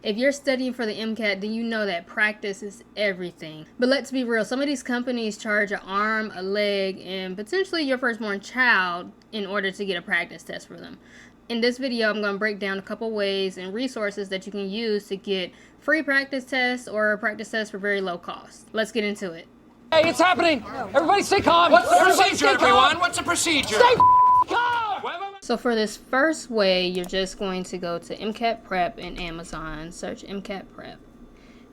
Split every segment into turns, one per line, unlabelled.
If you're studying for the MCAT, then you know that practice is everything. But let's be real, some of these companies charge an arm, a leg, and potentially your firstborn child in order to get a practice test for them. In this video, I'm going to break down a couple ways and resources that you can use to get free practice tests or practice tests for very low cost. Let's get into it.
Hey, it's happening! Everybody stay calm!
What's the procedure, everyone? What's the procedure?
Stay calm!
So for this first way, you're just going to go to MCAT Prep in Amazon, search MCAT Prep.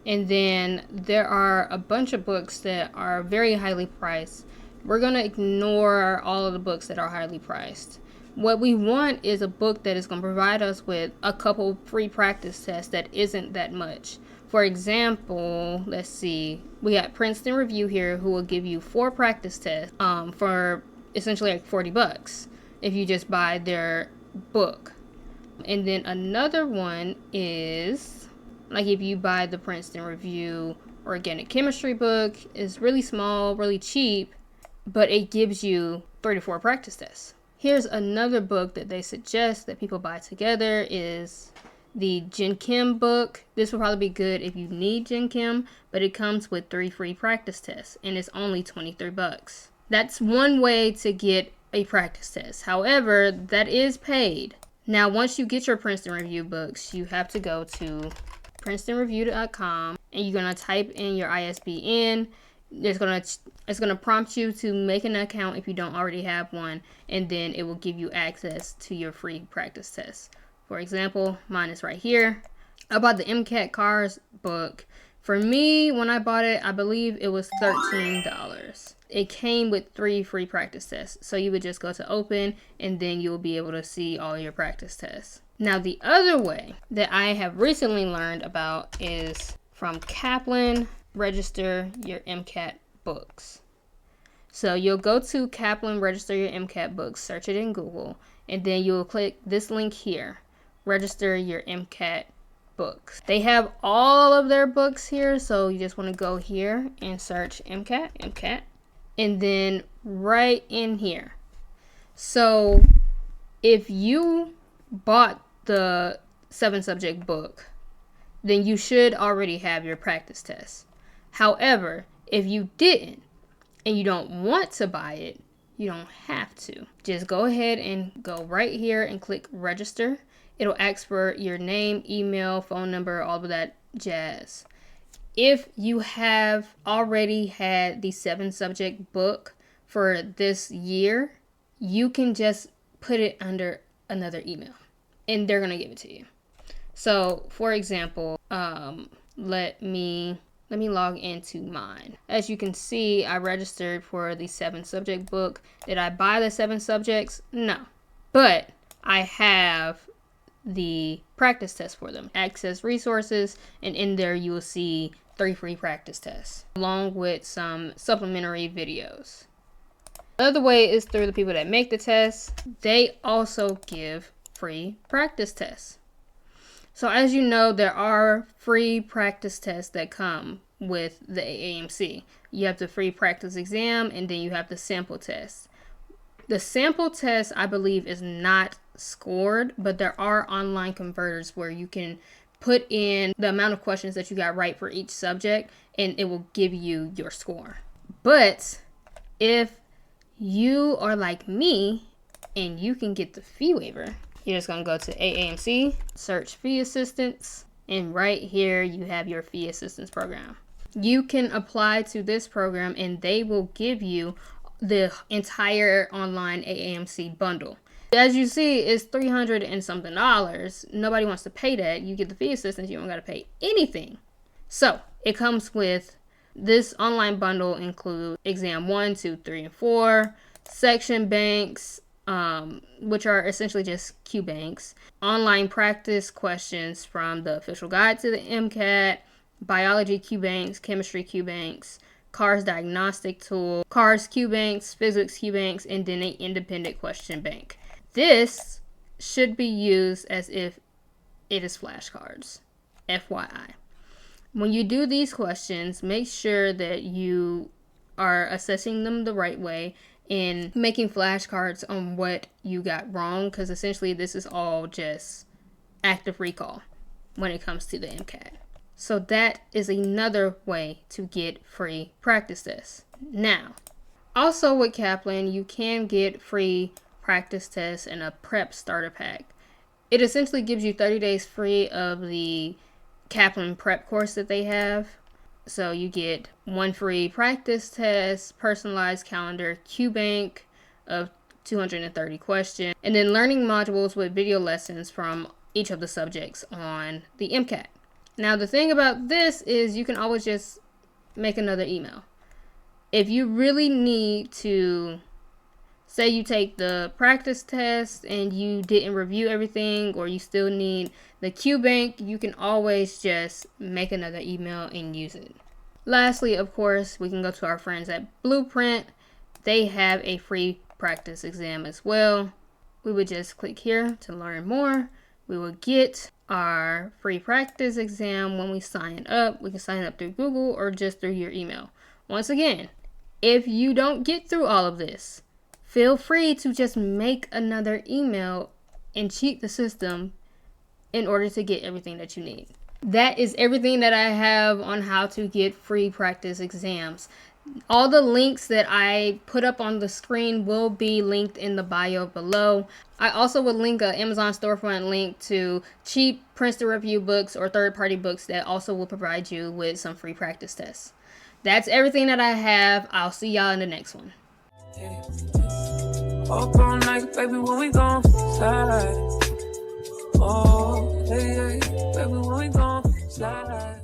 And then there are a bunch of books that are very highly priced. We're going to ignore all of the books that are highly priced. What we want is a book that is going to provide us with a couple free practice tests that isn't that much. For example, let's see, we got Princeton Review here, who will give you 4 practice tests for essentially like $40 if you just buy their book. And then another one is like if you buy the Princeton Review organic chemistry book, it's really small, really cheap, but it gives you 34 practice tests. Here's another book that they suggest that people buy together is the Gen Chem book. This will probably be good if you need Gen Chem, but it comes with 3 free practice tests and it's only $23. That's one way to get a practice test. However, that is paid. Now, once you get your Princeton Review books, you have to go to princetonreview.com and you're going to type in your ISBN. It's going to prompt you to make an account if you don't already have one, and then it will give you access to your free practice tests. For example, mine is right here. I bought the MCAT Cars book. For me, when I bought it, I believe it was $13. It came with 3 free practice tests. So you would just go to open and then you'll be able to see all your practice tests. Now, the other way that I have recently learned about is from Kaplan, register your MCAT books. So you'll go to Kaplan, register your MCAT books, search it in Google, and then you'll click this link here. Register your MCAT books. They have all of their books here, so you just want to go here and search MCAT, and then right in here. So if you bought the 7-subject book, then you should already have your practice test. However, if you didn't and you don't want to buy it, you don't have to. Just go ahead and go right here and click register. It'll ask for your name, email, phone number, all of that jazz. If you have already had the 7-subject book for this year, you can just put it under another email and they're going to give it to you. So, for example, let me log into mine. As you can see, I registered for the 7-subject book. Did I buy the 7 subjects? No. But I have the practice test for them. Access resources, and in there you will see 3 free practice tests along with some supplementary videos. Another way is through the people that make the tests. They also give free practice tests. So as you know, there are free practice tests that come with the AAMC. You have the free practice exam and then you have the sample test. The sample test, I believe, is not scored, but there are online converters where you can put in the amount of questions that you got right for each subject and it will give you your score. But if you are like me and you can get the fee waiver, you're just going to go to AAMC, search fee assistance, and right here you have your fee assistance program. You can apply to this program and they will give you the entire online AAMC bundle. As you see, it's $300 and something. Nobody wants to pay that. You get the fee assistance, you don't got to pay anything. So it comes with this online bundle include exam 1, 2, 3, and 4, section banks, which are essentially just Q banks, online practice questions from the official guide to the MCAT, biology Q banks, chemistry Q banks, CARS diagnostic tool, CARS Q banks, physics Q banks, and then an independent question bank. This should be used as if it is flashcards, FYI. When you do these questions, make sure that you are assessing them the right way and making flashcards on what you got wrong, because essentially this is all just active recall. when it comes to the MCAT. So that is another way to get free practice tests. Now, also with Kaplan, you can get free practice tests in a prep starter pack. It essentially gives you 30 days free of the Kaplan prep course that they have. So you get 1 free practice test, personalized calendar, QBank of 230 questions, and then learning modules with video lessons from each of the subjects on the MCAT. Now the thing about this is you can always just make another email. If you really need to, say you take the practice test and you didn't review everything, or you still need the QBank, you can always just make another email and use it. Lastly, of course, we can go to our friends at Blueprint. They have a free practice exam as well. We would just click here to learn more. We will get our free practice exam when we sign up. We can sign up through Google or just through your email. Once again, if you don't get through all of this, feel free to just make another email and cheat the system in order to get everything that you need. That is everything that I have on how to get free practice exams. All the links that I put up on the screen will be linked in the bio below. I also will link an Amazon storefront link to cheap Princeton Review books or third-party books that also will provide you with some free practice tests. That's everything that I have. I'll see y'all in the next one. Up all night, baby, when we gon' slide. Oh, hey, hey, baby, when we gon' slide.